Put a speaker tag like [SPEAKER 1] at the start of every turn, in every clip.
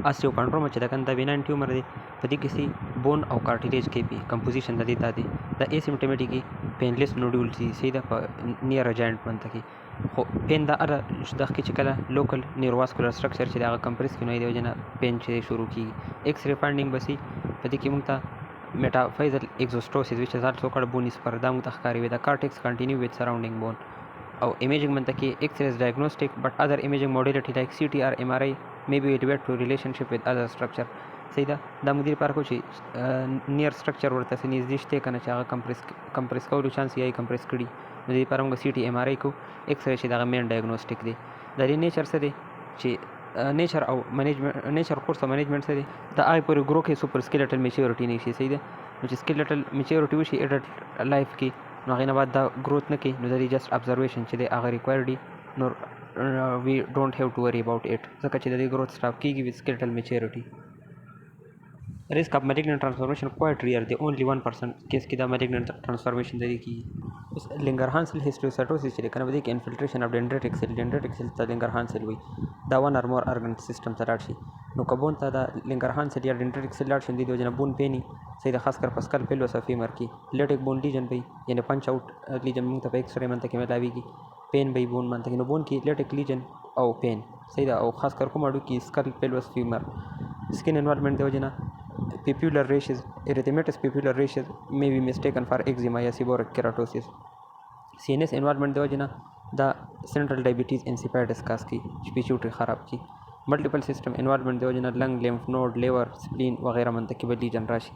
[SPEAKER 1] Osteochondroma چې د کنه د بیناین ټیومر دی په دې کې سي بون او کارټیلیج کې پی کمپوزیشن د دې دی د اسیمپټومټیک پینلیس نوډول سي دا په نیر جاینټ باندې کې خو پین دا اره د کې چې کله لوکل نیورواسکولر سټرکچر چې دا کمپریس کینوي دی وجنه پین چې شروع کی ایکس ری فایندینګ بسی په دې کې موږ ته metaphyseal exostosis which is also called bone spur da متخکاری with the cortex continue with surrounding bone او imaging منته کې x-ray is diagnostic but other imaging modality like CT or MRI may be evaluated to relationship with other structure صحیح ده دا مدیر پر کو چې نیر سټرکچر ورته سنیز نشته کنه چې هغه کمپریس کولو چانس یې کمپریس کړي نو دې پر موږ CT MRI کو x-ray چې دا مین ډایګنوستیک دی د دې نیچر څه دی چې نیچر او منیجمنت نیچر کورس او منیجمنت سره دا آی پورې ګرو کې سوپر سکیلیټل میچورټی نه شي صحیح ده نو چې سکیلیټل میچورټی وشي اډلټ لایف کې نو هغه نه بعد دا گروث نه کوي نو دا جست ابزرویشن چې دی هغه ریکوایرډ دی نو وی ډونټ هیو ټو وری اباوت اټ ځکه چې د دې گروث سټاپ کیږي وذ سکیلیټل میچورټی risk of malignant transformation quite rare the only 1% case کې دا malignant transformation د دې کی Langerhans cell histiocytosis چې کنه ودی کې infiltration of dendritic cell ته Langerhans cell وي دا one or more organ system ته راځي نو کبون ته دا Langerhans cell یا dendritic cell لاړ شي د وجنه بون پینی سید خاص کر پسکل پیلوس او فیمر کې لیټیک بون لیجن به یعنی پنچ اوټ لیجن موږ ته په ایکس رے منته کې ملاویږي پین به بون منته کې نو بون کې لیټیک لیجن او پین سید او خاص کر کوم اډو کې سکل پیلوس فیمر skin involvement د وجنه papular rashes erythematous papular rashes may be mistaken for eczema या seborrheic keratosis CNS involvement د وجنه دا central diabetes insipidus कास की pituitary خراب की multiple system involvement د وجنه lung lymph node liver spleen वगैरह منتقبه لیجن راشي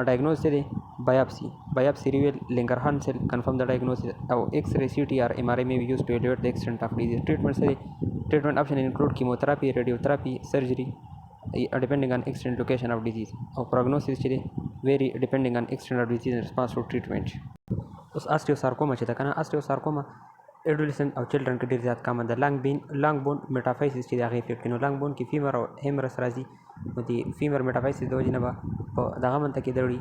[SPEAKER 1] diagnosis دی biopsy reveal Langerhans cell confirm the diagnosis او x-ray CT or MRI may be used to evaluate the extent of disease treatment option include chemotherapy radiotherapy surgery depending on extent location of disease or prognosis چې vary depending on extent of disease and response to treatment اوس osteosarcoma چې دا کنه osteosarcoma adolescent او children کې ډیر زیات کامن ده لانګ بون میټافایسس چې دا غي افیکټ کینو لانګ بون کې فیمر او هیمرس راځي نو دی فیمر میټافایسس د وجنه به په دغه منته کې دړي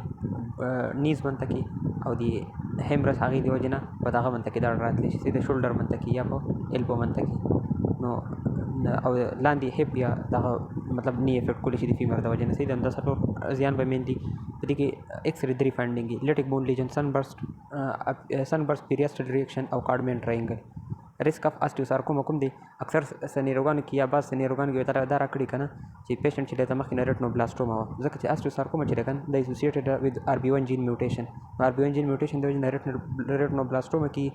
[SPEAKER 1] نیز منته کې او دی هیمرس هغه دی وجنه په دغه منته کې دړ راتلی شي د شولډر منته کې یا په البو منته کې نو او لاندې هپ یا دغه مطلب نی افیکټ کولی شي د فیمر د وجنه سید اندازه ټول زیان به مندي په دې کې ایکس رے درې فایندینګ لیټیک بون لیجن سنبرست پیریاسټل ریاکشن او کارډمین ټرائنګل risk of osteosarcoma کوم دی اکثر سنیروګان کې یا بعض سنیروګان کې تر دا راکړي کنه چې پیشنټ چې د مخ نه ریټنوبلاستوما ځکه چې osteosarcoma چې کنه د اسوسییټډ with RB1 gene mutation RB1 gene mutation د وجه ریټنوبلاستوما کې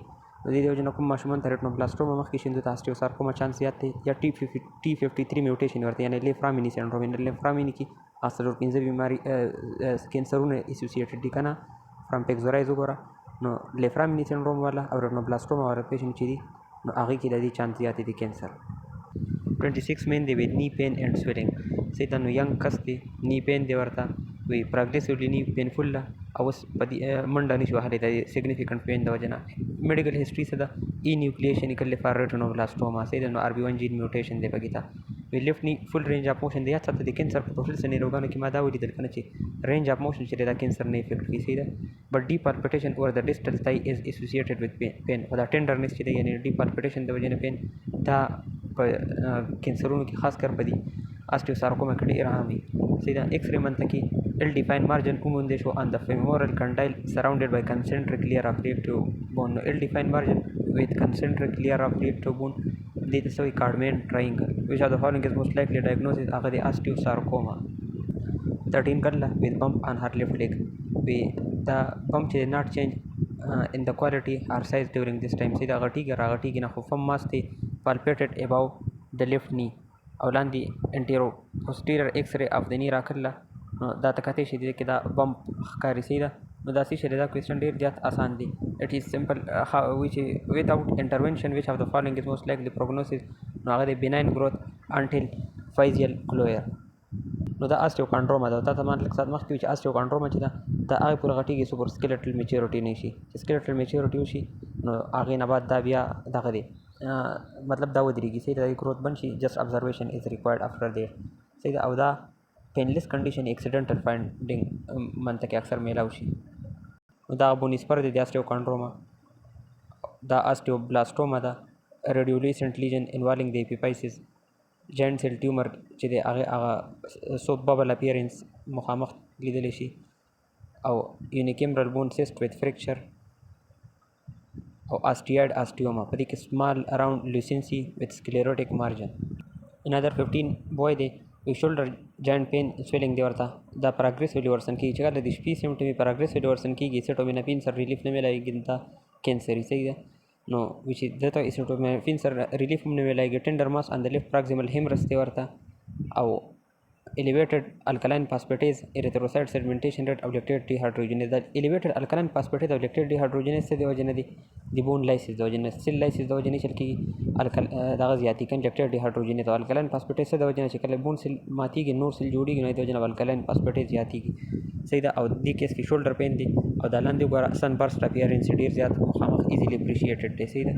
[SPEAKER 1] د دې وجه کوم ماشومان ته ریټنوبلاستوما مخ کې شیندو ته osteosarcoma چانس زیات دی یا T53 میوټیشن ورته یعنی لیفرامینی سنډروم لیفرامینی کې اصل 15 بیماری کینسرونه اسوسییټډ دي کنه فرام پکزورایز وګوره نو لیفرامینی سنډروم والا او ریټنوبلاستوما والا پیشنټ چې دي نو هغه کې د دې چانس زیات دي کینسر 26 مین دی with knee pain and swelling سیدا نو ینګ کس دی نی پین دی ورته وی پروګریسیولی نی پینفول او منډه نشو هلې د سیګنیفیکنٹ پین د وجنه میډیکل هیستوري سره ای نیوکلیشن کله فار ریټنوبلاستوما سیدا نو RB1 جین میوټیشن دی بګیتا وی لیفټ نی فل رینج اف موشن دی یا څه د کینسر په ټول سنې روغانو کې ما دا ولیدل کنه چې رینج اف موشن چې دا کینسر نه افیکټ کی سیدا بٹ ډیپ پالپیټیشن اور د ډیسټل تھای از اسوسییټډ وذ پین او دا ټینډرنس چې دی یعنی ډیپ پالپیټیشن د وجنه پین دا په کینسرونو کې خاص کر پدی osteosarcoma کې ډیر عام دي سیدا ایکس رے منته کې well defined margin umundे show on the femoral condyle surrounded by concentric layer of reactive bone well defined margin with concentric layer of reactive bone this is a Cardman triangle which of the following is most likely diagnosis of the osteosarcoma 13 kalla with bump on her left leg we the bump did not change in the quality or size during this time sida غټیږي نه خو فم ماسته palpated above the left knee او لاندې انټیرو posterior x-ray of the knee راکړه دا تکته شي کې دا بمپ ښکاری سي دا نو دا شي دا کوېسچن ډیر زیات آسان دي it is simple which without intervention which of the following is most likely prognosis نو هغه benign growth until physial closure نو دا osteochondroma دا ته مان لکه سات مخکې چې osteochondroma چې دا هغه پر غټیږي سوپر سکیلیټل میچورټی نه شي سکیلیټل میچورټی وشي نو هغه نه بعد دا بیا دغه دی مطلب دا ودرېږي چې دا گروث بنشي just observation is required after there صحیح او دا painless condition accidental finding منته کې اکثر میلاو شي دا بونیسپر د osteochondroma دا osteoblastoma دا radiolucent lesion involving the epiphysis جاینټ سیل ټیومر چې دی هغه سو ببل اپیرنس مخامخ لیدلی شي او یونیکیمرل بون سیسټ وذ فریکچر او آسټیاډ آسټیوما په دې کې سمال اراوند لوسینسي وذ سکلیروټیک مارجن. another 15 boy دی وی شولډر جاینټ پین سویلینګ دی ورته دا پراګریسیولی ورسن کیږي چې کله د شپې سیمټمې پراګریسیولی ورسن کیږي ایسیټومیناپین سره ریلیف نه میلایږي دا کینسري صحیح ده نو وچ دته ایسیټومیناپین سره ریلیف هم نه میلایږي ټینډر ماس ان د لیفت پراکسیمل هیمرس دی ورته او elevated alkaline phosphatase erythrocyte sedimentation rate of lactate dehydrogenase. The elevated alkaline phosphatase of lactate dehydrogenase से वजह दे the bone lysis the वजह cell lysis the वजह चल की दाग ज़्यादा कन lactate dehydrogenase तो alkaline phosphatase से वजह चल bone cell माती की नोर cell जोड़ी की नहीं तो वजह alkaline phosphatase ज़्यादा की सही दा और दी केस की shoulder pain दी और दालन दी गुरा sunburst appearance ډیر زیات مخامخ easily appreciated دی सही दा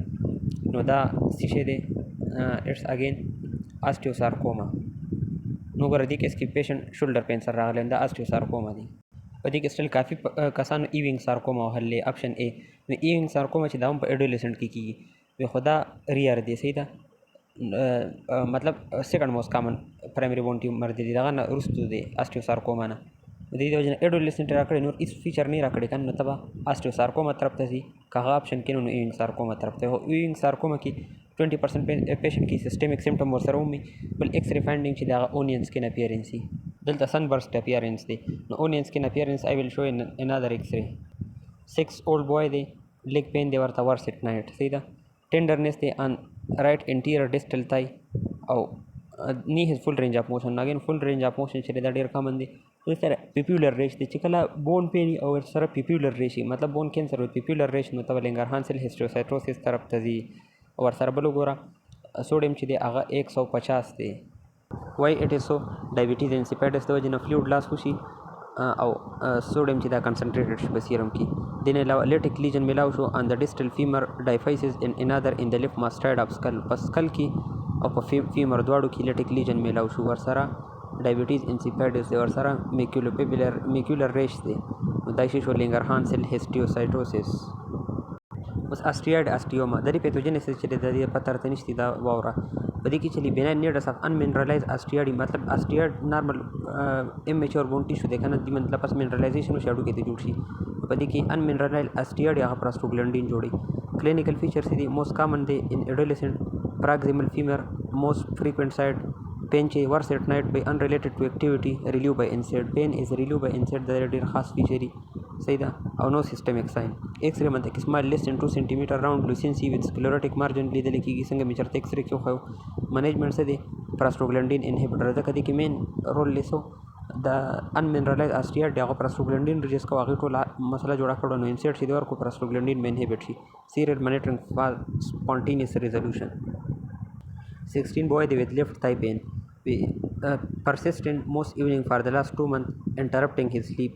[SPEAKER 1] نو دا څه دی it's again osteosarcoma. نو ګوره دې کیس کې پیشنټ شولډر پین سره راغلی دا آسټیوسارکوما دی په دې کې سټل کافي کسانو ایوینګ سارکوما وهلی اپشن ا نو ایوینګ سارکوما چې دا هم په ایډولسنټ کې کیږي وی خدا ریئر دی صحیح ده مطلب سیکنډ موست کامن پرایمری بون ټیومر دی دغه نه وروستو دی آسټیوسارکوما نه د دې وجه نه ایډولسنټ راکړي نور هیڅ فیچر نه راکړي کنه نو تبا آسټیوسارکوما طرف ته ځي کغه اپشن کې نو ایوینګ سارکوما طرف ته ایوینګ سارکوما کې 20% پیشنټ کې سیستمیک سیمټم ورسره ومي بل ایکس ری فایندینګ چې دا اونین سکین اپیرنس دی دلته سن برست اپیرنس دی نو اونین سکین اپیرنس آی ویل شو ان انادر ایکس ری 6 اولد بوای دی لیگ پین دی ورته ورس اٹ نایټ سیدا ټینډرنس دی ان رائټ انټیریور ډیسټل تای او نی هیز فل رینج اف موشن اگین فل رینج اف موشن چې دا ډیر کامن دی سره پیپیولر ریش دی چې کله بون پین او سره پیپیولر ریش مطلب بون کینسر او پیپیولر ریش نو تبل لنګرهانسل هیسټوسایټوسس طرف ته ځي اور سره بل وګوره سوډیم چې دی هغه 150 دی وای اټ از سو ډایبټیز انسیپایډس د وجه نه فلوید لاس وشي او سوډیم چې دا کنسنټریټډ شي بسیرم کې دین علاوه لیټیک لیجن ملاو شو ان د ډیسټل فیمر ډایفایسز ان انادر ان د لیفت ماستاید اف سکل پس سکل کې او په فیمر دواړو کې لیټیک لیجن ملاو شو ور سره ډایبټیز انسیپایډس دی ور سره میکولر ریش دی دا شي شو لنګرهانسل هیسټیوسایټوسس اوس آسټیاډ آسټیوما د دې پیتوجنیسس چې د دې په ترته نشتی دا واوره په دې کې چې بیناین نیډس اف ان منرالایز آسټیاډ مطلب آسټیاډ نارمل امچور بون ټیشو ده کنه د مطلب پس منرالایزیشن شاډو کې د جوړ شي په دې کې ان منرالایز آسټیاډ هغه پراستوګلنډین جوړي کلینیکل فیچرز دي موست کامن دي ان ایډولسنٹ پراکسیمل فیمر موست فریکوینٹ سایډ pain چې ورس at night by unrelated to activity relieved by NSAID pain is relieved by NSAID د ډېر خاص فیچري صحیح ده او نو سیستمیک ساين ایکس ری منته کې سمال لیس ان 2 سم راوند لوسینسي وذ سکلیروټیک مارجن لیدل کېږي څنګه می چرته ایکس ری کې خو منیجمنت څه دی پراستوګلنډین انهبیټر دا کدي کې مین رول لیسو د ان منرالایز آسټیاډ دغه پراستوګلنډین ریجس کو هغه ټول مسله جوړه کړو نو انسیډ چې د ورکو پراستوګلنډین مین انهبیټ شي سیریل مانیټرینګ فار سپونټینیوس ریزولوشن 16 boy with left thigh pain persistent most evening for the last 2 months interrupting his sleep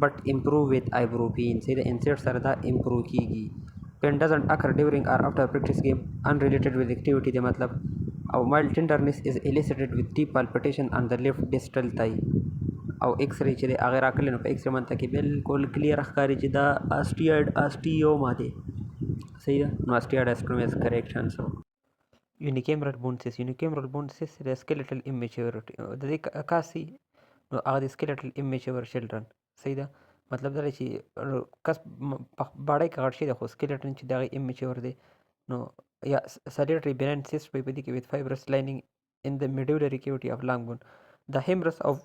[SPEAKER 1] but improve with ibuprofen say the insert sarda improve kigi pain doesn't occur during or after practice game unrelated with activity the matlab or mild tenderness is elicited with deep palpitation on the left distal thigh او ایکس ری چې هغه راکړل نو په ایکس ری منته کې بالکل کلیر ښکاري چې دا آسټیوما دی صحیح ده نو آسټیاډ آسټیوما از کریکټ آنسر یونیکیمرل بون سیس د سکیلیټل امیچورټي د دې کاسي نو هغه د سکیلیټل امیچور چلډرن صحیح ده مطلب دا چې کس باړی کغړ شي د خو سکیلیټن چې دغه امیچور دی نو یا سلیټری بینن سیس په دې کې وذ فایبرس لاینینګ ان د میډولری کیوټي اف لانګ بون د هیمرس اف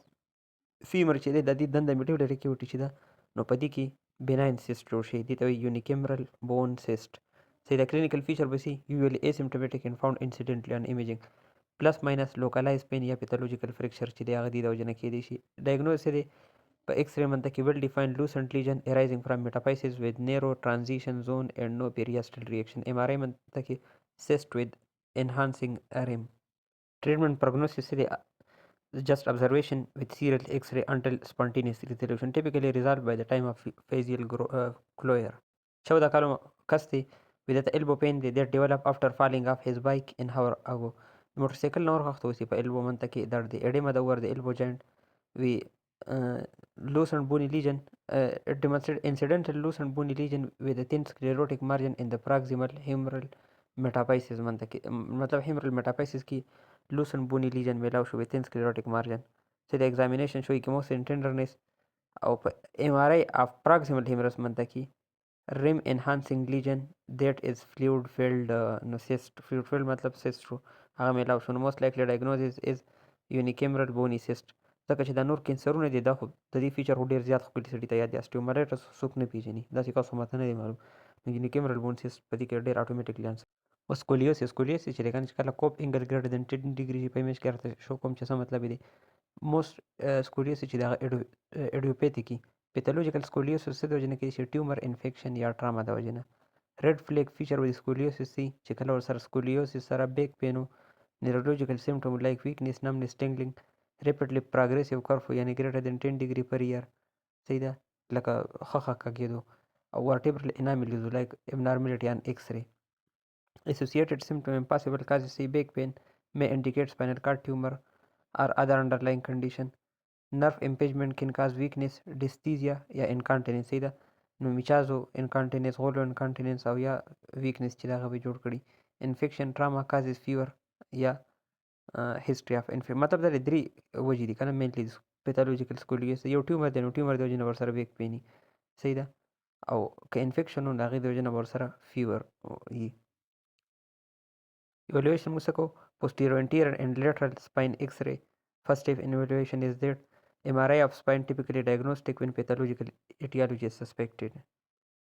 [SPEAKER 1] فیمر چې د دې دند میډولری کیوټي چې ده نو په دې کې بیناین سیست جوړ شي د ته یونیکیمرل بون سیست say the clinical feature we see usually asymptomatic and found incidentally on imaging plus minus localized pain या pathological fracture چې د هغه د وجنه کې دي شي diagnosis دی په ایکس ری منته کې well defined lucent lesion arising from metaphysis with narrow transition zone and no periasteal reaction MRI منته کې cyst with enhancing rim treatment prognosis دی just observation with serial x-ray until spontaneous resolution typically resolved by the time of facial closure 14 کالو کس دی with the elbow pain they develop after falling off his bike an hour ago موټرسایکل نور وخت وسی په elbow منته کې درد دی edema د over the elbow joint we loosened bony lesion it demonstrated incidental loosened bony lesion with a thin sclerotic margin in the proximal humeral metaphysis منته کې مطلب humeral metaphysis کې loosen bony lesion میلاو شو within sclerotic margin. So the examination شوي کې most tenderness او په MRI of proximal humerus منطقه کې rim enhancing lesion that is fluid filled no cyst. Fluid filled مطلب cyst شو هغه میلاو شو. most likely diagnosis is unicameral bony cyst. ځکه چې دا نور کینسرونه دي دا خو د دې فیچر ډېر زیات ښکلي سړي ته یاد دي. اسټیومایلايټس څوک نه پیژني داسې کس خو ماته نه دی معلوم. نو unicameral bony cyst په دې کې ډېر اتوماتیکلی آنسر. او سکولیوسس چې دی کنه چې کله کوب انګل ګریټر دین 10 ډیګري په ایمیج کې راته شو کوم چې څه مطلب دی. موست سکولیوسس چې دا ایډیوپیتیکی پیتالوژیکل سکولیوسس څه د وجې نه کېږي چې ټیومر انفیکشن یا ټراما د وجې نه. ریډ فلیګ فیچر ود سکولیوسس سي چې کله ورسره سکولیوسس سره بیک پین او نیورولوژیکل سیمټوم لایک ویکنیس نمنس ټینګلینګ ریپیډلی پروګریسیو کرف یعنی ګریټر دین 10 ډیګري پر ایئر صحیح ده لکه خخه کېدو او ورټیبرل انامیلیز لایک ابنارملټی ان ایکس ری. Associated symptom and possible causes say back pain may indicate spinal cord tumor or other underlying condition. Nerve impingement can cause weakness, dysesthesia یا incontinence صحیح ده. نو میچازو incontinence غولو incontinence او یا weakness چې دغه به جوړ کړي. Infection trauma causes fever یا history of infection مطلب دا درې وجې دي کنه mainly pathological scoliosis یو ټیومر دی نو ټیومر د وجې نه ورسره بیک پین صحیح ده او که انفیکشن نو د هغې د وجې نه ورسره فیور وي. Evaluation musako posterior anterior and lateral spine x-ray. First step in evaluation is that MRI of spine typically diagnostic when pathological etiology is suspected.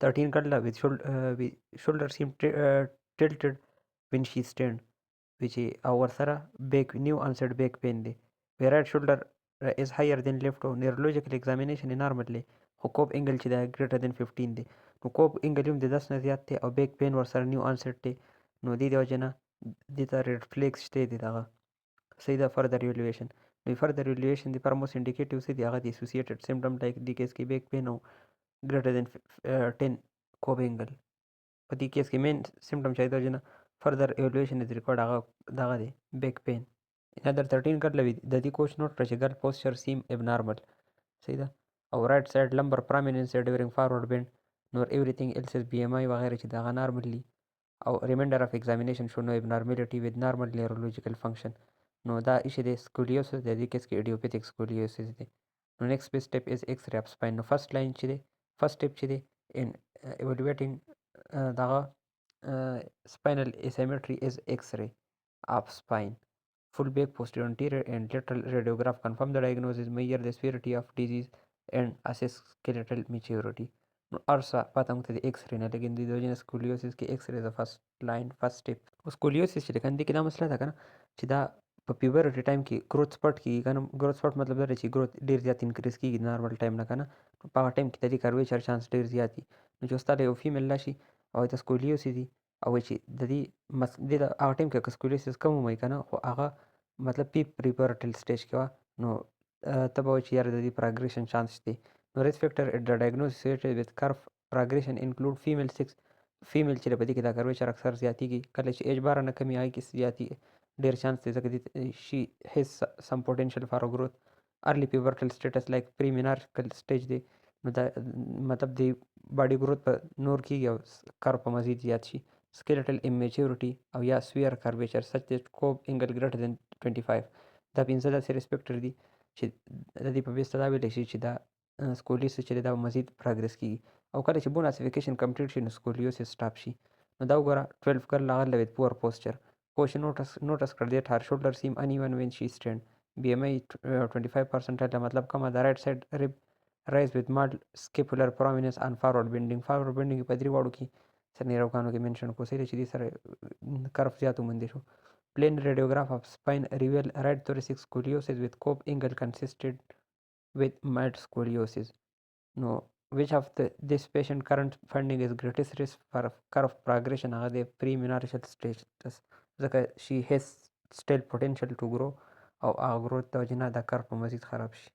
[SPEAKER 1] 13 Kadla with shoulder seem tilted when she stand which is our sara back new onset back pain day. Where right shoulder is higher than left or neurological examination normally cope angle چې دا greater than 15 دی نو cope angle هم د 10 نه زیات دی او back pain ورسره new onset دی نو دې د وجې نه دې ته ریډ فلیګ شته دي دغه صحیح ده. فردر ایولیویشن نو فردر ایولیویشن د پر موست انډیکیټیو څه دي هغه د اسوسییټډ سیمټم لایک دی کیس کې بیک پین او ګریټر دین 10 کوب انګل په دې کیس کې مین سیمټم چې د وجې نه فردر ایولیویشن از ریکورډ هغه دغه دی بیک پین. ان ادر 13 کړل وی د دې کوچ نوٹ کړ چې ګل پوسچر سیم ابنارمل صحیح ده او رائټ سایډ لمبر پرومیننس ډیورینګ فارورډ بینډ نور ایوریثینګ ایلس از بی ایم آی وغیرہ چې دغه نارملی او remainder of examination show no abnormality with normal neurological function. نو دا ایشی دی سکولیوسس د دې کیس کې ایډیوپیتیک سکولیوسس دی. نو next best step is x-ray of spine. نو first line چې دی first step چې دی in evaluating دغه spinal asymmetry is x-ray of spine. Full back posterior anterior and lateral radiograph confirm the diagnosis, measure the severity of disease and assess skeletal maturity. ارسا پته موږ ته د ایکس رې نه لیکن د وجې نه سکولیوسس کې ایکس رې د فرست لاین فرست سټیپ. سکولیوسس چې کنه دې کې دا مسله ده کنه چې دا په پیوبرټي ټایم کې گروث سپټ کېږي کنه گروث سپټ مطلب دا دی چې گروث ډېر زیات انکریز کېږي نارمل ټایم نه کنه په هغه ټایم کې د دې کرویچر چانس ډېر زیات دي. نو چې استاد یو فیمیل راشي او د سکولیوسس دي او چې د دې د هغه ټایم کې سکولیوسس کم ومومي کنه خو هغه مطلب پیوبرټل سټیج کې وه نو ته به وایې چې یاره د دې پروګریشن چانس دی. No risk factor at the diagnosis associated with curve progression include female چې په دې کې دا کرویچر اکثر زیاتیږي کله چې ایج بار نه کمی هغې کې زیاتي ډېر چانس دی ځکه شي هیز سم پوټینشل فار growth. early pubertal status like premenarchal stage دی نو دا مطلب د باډي گروث په نور کېږي او کر په مزید زیات شي. skeletal immaturity او یا سویر curvature such that cob angle greater than 25 دا 15 داسې risk factor دي چې د دې په بیس ته دا ویلی شي چې دا سکولیوسس چې دا مزید پروګرس کیږي او کله چې بون اسیفیکیشن کمپلیټ شي نو سکولیوسس سټاپ شي. نو دا وګوره 12 کر لاغل with poor posture. Coach notice کړ that her shoulder seem uneven when she stand. BMI 25% مطلب کومه د رائټ سایډ rib rise with mild scapular prominence and forward bending. forward bending په درې واړو کې سرنیروګانو کې منشن کو سره چې دې سره کرف زیات ومندې شو. plain radiograph of spine reveal right thoracic scoliosis with cob angle consistent with mild scoliosis. Now, which of this patient current finding is greatest risk for curve progression هغه د premenarchal stage ځکه she has still potential to grow او هغه growth د وجې نه دا curve په مزید خراب شي.